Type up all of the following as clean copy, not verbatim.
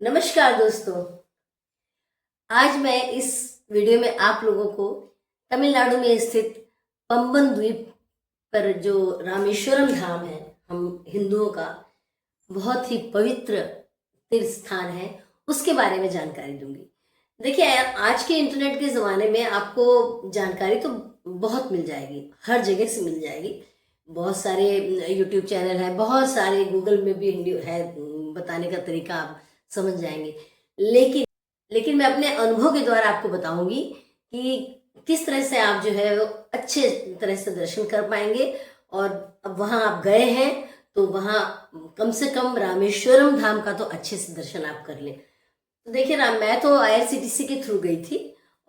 नमस्कार दोस्तों। आज मैं इस वीडियो में आप लोगों को तमिलनाडु में स्थित पंबन द्वीप पर जो रामेश्वरम धाम है, हम हिंदुओं का बहुत ही पवित्र तीर्थ स्थान है, उसके बारे में जानकारी दूंगी। देखिए, आज के इंटरनेट के ज़माने में आपको जानकारी तो बहुत मिल जाएगी, हर जगह से मिल जाएगी। बहुत सारे यूट्यूब चैनल है, बहुत सारे गूगल में भी है, बताने का तरीका आप समझ जाएंगे। लेकिन लेकिन मैं अपने अनुभव के द्वारा आपको बताऊंगी कि किस तरह से आप जो है वो अच्छे तरह से दर्शन कर पाएंगे। और अब वहाँ आप गए हैं तो वहाँ कम से कम रामेश्वरम धाम का तो अच्छे से दर्शन आप कर लें। तो देखिए ना, मैं तो IRCTC के थ्रू गई थी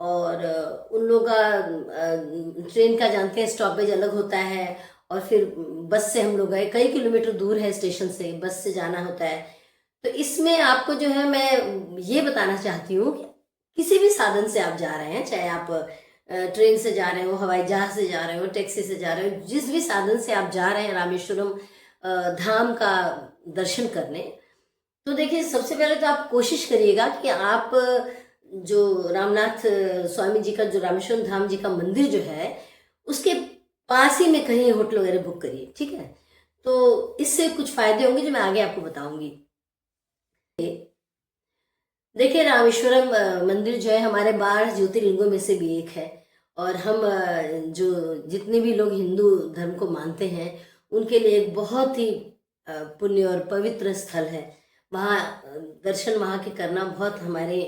और उन लोगों का ट्रेन का जानते हैं स्टॉपेज अलग होता है, और फिर बस से हम लोग गए, कई किलोमीटर दूर है स्टेशन से, बस से जाना होता है। तो इसमें आपको जो है मैं ये बताना चाहती हूँ कि किसी भी साधन से आप जा रहे हैं, चाहे आप ट्रेन से जा रहे हो, हवाई जहाज से जा रहे हो, टैक्सी से जा रहे हो, जिस भी साधन से आप जा रहे हैं रामेश्वरम धाम का दर्शन करने, तो देखिए सबसे पहले तो आप कोशिश करिएगा कि आप जो रामनाथ स्वामी जी का जो रामेश्वरम धाम जी का मंदिर जो है उसके पास ही में कहीं होटल वगैरह बुक करिए, ठीक है। तो इससे कुछ फायदे होंगे जो मैं आगे आपको बताऊंगी। देखिए, रामेश्वरम मंदिर जो है हमारे 12 ज्योतिर्लिंगों में से भी एक है। और हम जो जितने भी लोग हिंदू धर्म को मानते हैं उनके लिए एक बहुत ही पुण्य और पवित्र स्थल है। वहाँ दर्शन वहाँ के करना बहुत हमारे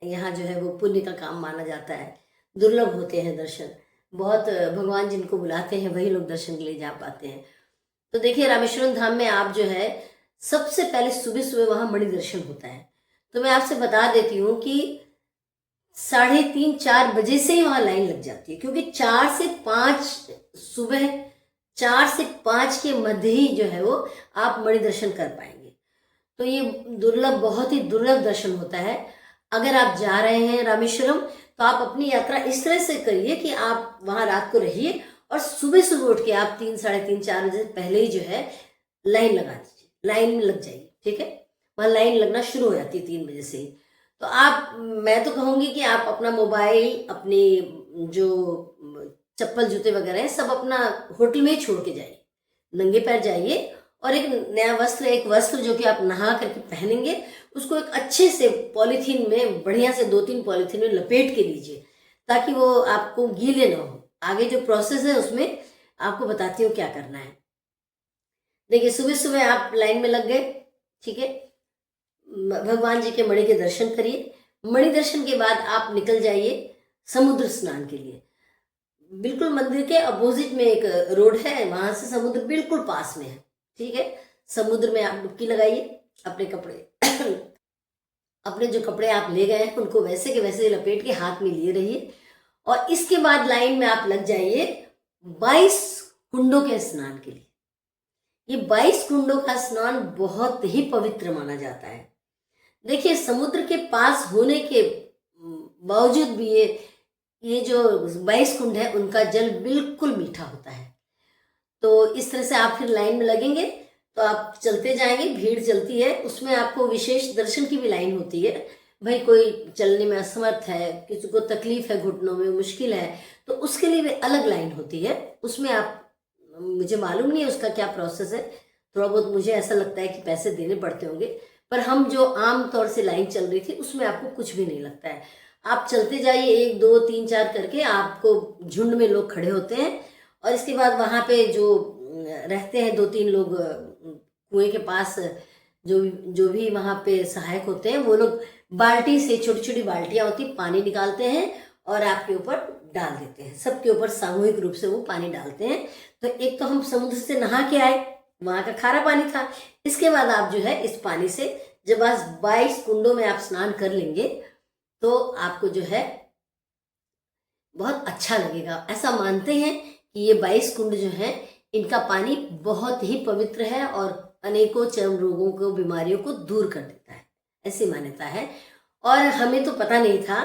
यहाँ जो है वो पुण्य का काम माना जाता है। दुर्लभ होते हैं दर्शन, बहुत भगवान जिनको बुलाते हैं वही लोग दर्शन के लिए जा पाते हैं। तो देखिए, रामेश्वरम धाम में आप जो है सबसे पहले सुबह सुबह वहाँ मणि दर्शन होता है। तो मैं आपसे बता देती हूँ कि 3:30-4 बजे से ही वहां लाइन लग जाती है, क्योंकि 4 से 5 सुबह 4 से 5 के मध्य ही जो है वो आप मणि दर्शन कर पाएंगे। तो ये दुर्लभ, बहुत ही दुर्लभ दर्शन होता है। अगर आप जा रहे हैं रामेश्वरम तो आप अपनी यात्रा इस तरह से करिए कि आप वहां रात को रहिए और सुबह सुबह उठ के आप 3, 3:30, 4 बजे पहले ही जो है लाइन लगा दीजिए, लाइन में लग जाइए, ठीक है। वहाँ लाइन लगना शुरू हो जाती है 3 बजे से ही। तो आप, मैं तो कहूँगी कि आप अपना मोबाइल, अपनी जो चप्पल जूते वगैरह है सब अपना होटल में ही छोड़ के जाइए, नंगे पैर जाइए। और एक नया वस्त्र, एक वस्त्र जो कि आप नहा करके पहनेंगे, उसको एक अच्छे से पॉलीथीन में, बढ़िया से 2-3 पॉलीथीन में लपेट के लीजिए, ताकि वो आपको गीले ना हो। आगे जो प्रोसेस है उसमें आपको बताती हूँ क्या करना है। देखिए, सुबह सुबह आप लाइन में लग गए, ठीक है। भगवान जी के मणि के दर्शन करिए। मणि दर्शन के बाद आप निकल जाइए समुद्र स्नान के लिए। बिल्कुल मंदिर के अपोजिट में एक रोड है, वहां से समुद्र बिल्कुल पास में है, ठीक है। समुद्र में आप डुबकी लगाइए, अपने कपड़े अपने जो कपड़े आप ले गए हैं उनको वैसे के वैसे लपेट के हाथ में लिए रहिए। और इसके बाद लाइन में आप लग जाइए 22 कुंडों के स्नान के लिए। ये 22 कुंडों का स्नान बहुत ही पवित्र माना जाता है। देखिए, समुद्र के पास होने के बावजूद भी ये जो 22 कुंड है उनका जल बिल्कुल मीठा होता है। तो इस तरह से आप फिर लाइन में लगेंगे तो आप चलते जाएंगे, भीड़ चलती है, उसमें आपको विशेष दर्शन की भी लाइन होती है। भाई कोई चलने में असमर्थ है, किसी को तकलीफ है, घुटनों में मुश्किल है, तो उसके लिए भी अलग लाइन होती है। उसमें आप, मुझे मालूम नहीं है उसका क्या प्रोसेस है, थोड़ा बहुत मुझे ऐसा लगता है कि पैसे देने पड़ते होंगे, पर हम जो आम तौर से लाइन चल रही थी उसमें आपको कुछ भी नहीं लगता है। आप चलते जाइए, 1 2 3 4 करके, आपको झुंड में लोग खड़े होते हैं। और इसके बाद वहाँ पे जो रहते हैं 2-3 लोग कुएं के पास, जो जो भी वहाँ पे सहायक होते हैं, वो लोग बाल्टी से, छोटी छोटी बाल्टियाँ होती, पानी निकालते हैं और आपके ऊपर डाल देते हैं। सबके ऊपर सामूहिक रूप से वो पानी डालते हैं। तो एक तो हम समुद्र से नहा के आए, वहाँ का खारा पानी था। इसके बाद आप जो है इस पानी से जब आज 22 कुंडों में आप स्नान कर लेंगे तो आपको जो है बहुत अच्छा लगेगा। ऐसा मानते हैं कि ये 22 कुंड जो है इनका पानी बहुत ही पवित्र है और अनेकों चर्म रोगों को, बीमारियों को दूर कर देता है, ऐसी मान्यता है। और हमें तो पता नहीं था,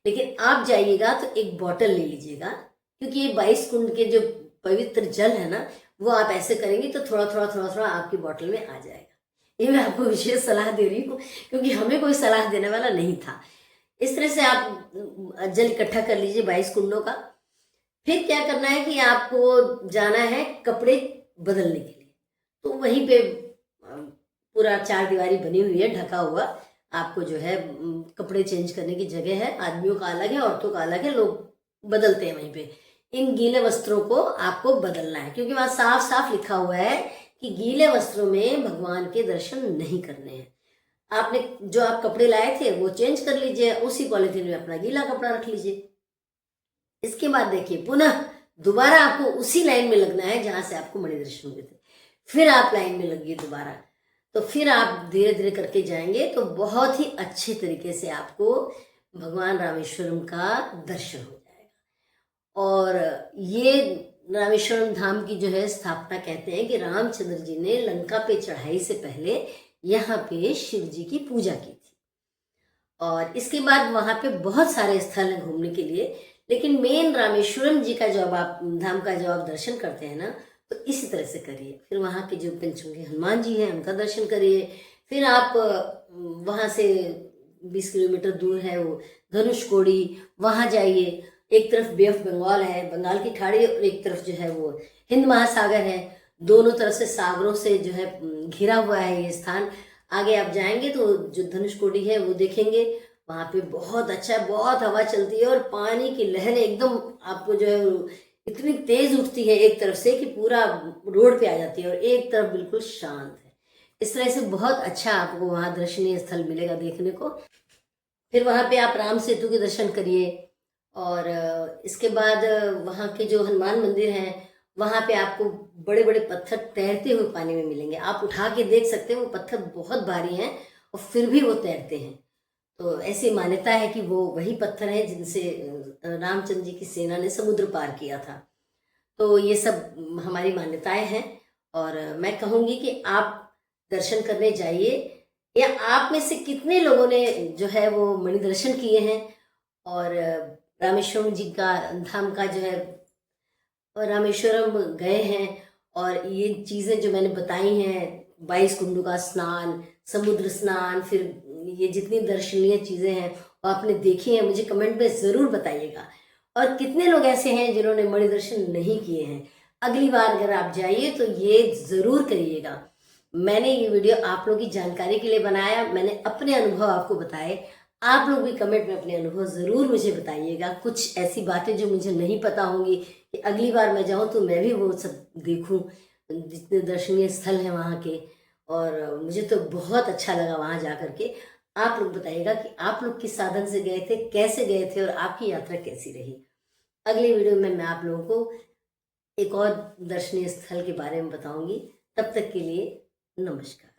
लेकिन आप जाइएगा तो एक बॉटल ले लीजिएगा, क्योंकि ये 22 कुंड के जो पवित्र जल है ना, वो आप ऐसे करेंगे तो थोड़ा थोड़ा थोड़ा थोड़ा आपकी बॉटल में आ जाएगा। ये मैं आपको विशेष सलाह दे रही हूँ, क्योंकि हमें कोई सलाह देने वाला नहीं था। इस तरह से आप जल इकट्ठा कर लीजिए 22 कुंडों का। फिर क्या करना है कि आपको जाना है कपड़े बदलने के लिए। तो वहीं पे पूरा चारदीवारी बनी हुई है, ढका हुआ। आपको जो है कपड़े चेंज करने की जगह है, आदमियों का अलग है, औरतों का अलग है, लोग बदलते हैं वहीं पे। इन गीले वस्त्रों को आपको बदलना है, क्योंकि वहां साफ साफ लिखा हुआ है कि गीले वस्त्रों में भगवान के दर्शन नहीं करने हैं। आपने जो आप कपड़े लाए थे वो चेंज कर लीजिए, उसी पॉलिथीन में अपना गीला कपड़ा रख लीजिए। इसके बाद देखिए पुनः दोबारा आपको उसी लाइन में लगना है जहां से आपको मणि दर्शन हुए थे। फिर आप लाइन में लगिए दोबारा। तो फिर आप धीरे धीरे करके जाएंगे तो बहुत ही अच्छे तरीके से आपको भगवान रामेश्वरम का दर्शन हो जाएगा। और ये रामेश्वरम धाम की जो है स्थापना कहते हैं कि रामचंद्र जी ने लंका पे चढ़ाई से पहले यहाँ पे शिव जी की पूजा की थी। और इसके बाद वहां पे बहुत सारे स्थल हैं घूमने के लिए, लेकिन मेन रामेश्वरम जी का जब आप धाम का जब आप दर्शन करते हैं ना, तो इसी तरह से करिए। फिर वहाँ के जो पंचमुखी हनुमान जी हैं उनका दर्शन करिए। फिर आप वहाँ से 20 किलोमीटर दूर है वो धनुषकोडी, वहाँ जाइए। एक तरफ बे ऑफ बंगाल है, बंगाल की खाड़ी, और एक तरफ जो है वो हिंद महासागर है। दोनों तरफ से सागरों से जो है घिरा हुआ है ये स्थान। आगे आप जाएंगे तो जो धनुषकोडी है वो देखेंगे। वहाँ पे बहुत अच्छा, बहुत हवा चलती है और पानी की लहरें एकदम आपको जो है इतनी तेज उठती है एक तरफ से कि पूरा रोड पे आ जाती है, और एक तरफ बिल्कुल शांत है। इस तरह से बहुत अच्छा आपको वहाँ दर्शनीय स्थल मिलेगा देखने को। फिर वहाँ पे आप राम सेतु के दर्शन करिए। और इसके बाद वहाँ के जो हनुमान मंदिर हैं वहाँ पे आपको बड़े बड़े पत्थर तैरते हुए पानी में मिलेंगे। आप उठा के देख सकते हैं, वो पत्थर बहुत भारी हैं और फिर भी वो तैरते हैं। तो ऐसी मान्यता है कि वो वही पत्थर है जिनसे रामचंद्र जी की सेना ने समुद्र पार किया था। तो ये सब हमारी मान्यताएं हैं। और मैं कहूँगी कि आप दर्शन करने जाइए। या आप में से कितने लोगों ने जो है वो मणि दर्शन किए हैं और रामेश्वरम जी का धाम का जो है रामेश्वरम गए हैं, और ये चीज़ें जो मैंने बताई हैं, 22 कुंडों का स्नान, समुद्र स्नान, फिर ये जितनी दर्शनीय चीज़ें हैं वो आपने देखी हैं, मुझे कमेंट में ज़रूर बताइएगा। और कितने लोग ऐसे हैं जिन्होंने मणि दर्शन नहीं किए हैं। अगली बार अगर आप जाइए तो ये ज़रूर करिएगा। मैंने ये वीडियो आप लोगों की जानकारी के लिए बनाया, मैंने अपने अनुभव आपको बताए। आप लोग भी कमेंट में अपने अनुभव ज़रूर मुझे बताइएगा। कुछ ऐसी बातें जो मुझे नहीं पता होंगी कि अगली बार मैं जाऊं तो मैं भी वो सब देखूं, जितने दर्शनीय स्थल हैं वहाँ के। और मुझे तो बहुत अच्छा लगा वहाँ जा करके। आप लोग बताइएगा कि आप लोग किस साधन से गए थे, कैसे गए थे और आपकी यात्रा कैसी रही। अगली वीडियो में मैं आप लोगों को एक और दर्शनीय स्थल के बारे में बताऊंगी। तब तक के लिए नमस्कार।